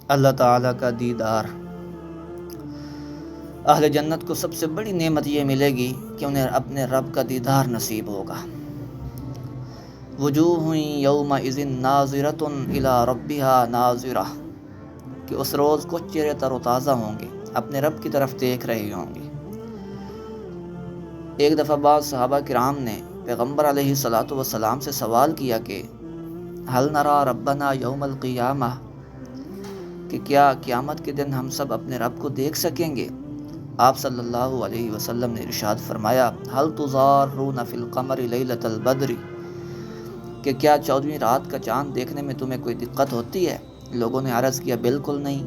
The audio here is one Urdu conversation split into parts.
اللہ تعالیٰ کا دیدار۔ اہل جنت کو سب سے بڑی نعمت یہ ملے گی کہ انہیں اپنے رب کا دیدار نصیب ہوگا۔ وجوہ یومئذ ناظرۃ الی ربہا ناظرہ، کہ اس روز کچھ چہرے تر و تازہ ہوں گے، اپنے رب کی طرف دیکھ رہے ہوں گے۔ ایک دفعہ بعض صحابہ کرام نے پیغمبر علیہ الصلاۃ والسلام سے سوال کیا کہ ہل نرا ربنا یوم القیامہ، کہ کیا قیامت کے دن ہم سب اپنے رب کو دیکھ سکیں گے؟ آپ صلی اللہ علیہ وسلم نے ارشاد فرمایا ہل تضارون فی القمر لیلۃ البدر، کہ کیا 14ویں رات کا چاند دیکھنے میں تمہیں کوئی دقت ہوتی ہے؟ لوگوں نے عرض کیا بالکل نہیں۔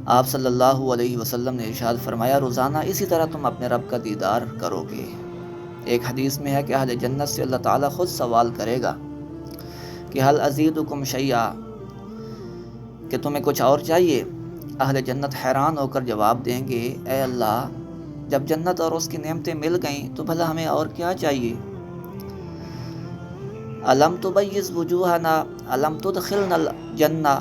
آپ صلی اللہ علیہ وسلم نے ارشاد فرمایا روزانہ اسی طرح تم اپنے رب کا دیدار کرو گے۔ ایک حدیث میں ہے کہ اہل جنت سے اللہ تعالیٰ خود سوال کرے گا کہ حل ازیدکم شیئا، کہ تمہیں کچھ اور چاہیے؟ اہل جنت حیران ہو کر جواب دیں گے اے اللہ، جب جنت اور اس کی نعمتیں مل گئیں تو بھلا ہمیں اور کیا چاہیے؟ الم تبیض وجوہنا الم تدخلنا الجنہ،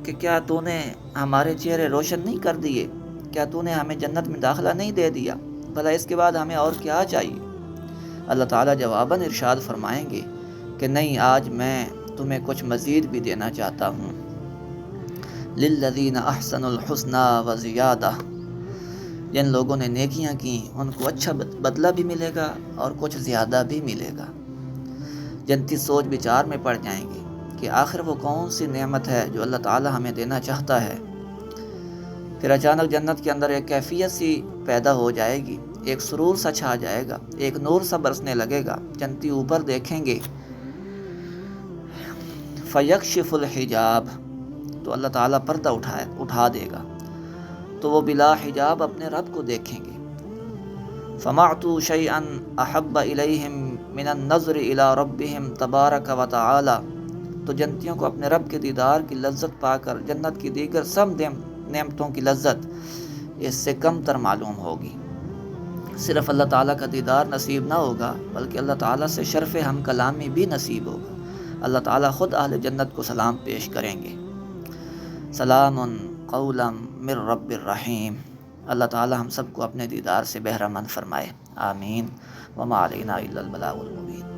کہ کیا تو نے ہمارے چہرے روشن نہیں کر دیے؟ کیا تو نے ہمیں جنت میں داخلہ نہیں دے دیا؟ بھلا اس کے بعد ہمیں اور کیا چاہیے؟ اللہ تعالیٰ جواباً ارشاد فرمائیں گے کہ نہیں، آج میں تمہیں کچھ مزید بھی دینا چاہتا ہوں۔ للذین احسنوا الحسنی وزیادہ، جن لوگوں نے نیکیاں کی ان کو اچھا بدلہ بھی ملے گا اور کچھ زیادہ بھی ملے گا۔ جنتی سوچ بچار میں پڑ جائیں گے کہ آخر وہ کون سی نعمت ہے جو اللہ تعالیٰ ہمیں دینا چاہتا ہے۔ پھر اچانک جنت کے اندر ایک کیفیت سی پیدا ہو جائے گی، ایک سرور سا چھا جائے گا، ایک نور سا برسنے لگے گا۔ جنتی اوپر دیکھیں گے، فیکشف الحجاب، تو اللہ تعالیٰ پردہ اٹھا دے گا، تو وہ بلا حجاب اپنے رب کو دیکھیں گے۔ فَمَعْتُوا شَيْئًا أَحَبَّ إِلَيْهِمْ مِنَ النَّظْرِ إِلَىٰ رَبِّهِمْ تَبَارَكَ وَتَعَالَىٰ، تو جنتیوں کو اپنے رب کے دیدار کی لذت پا کر جنت کی دیگر سب نعمتوں کی لذت اس سے کم تر معلوم ہوگی۔ صرف اللہ تعالیٰ کا دیدار نصیب نہ ہوگا بلکہ اللہ تعالیٰ سے شرف ہم کلامی بھی نصیب ہوگا۔ اللہ تعالیٰ خود اہل جنت کو سلام پیش کریں گے، سلام قولا من رب الرحیم۔ اللہ تعالیٰ ہم سب کو اپنے دیدار سے بہرہ مند فرمائے، آمین۔ وما علینا الا البلاغ المبین۔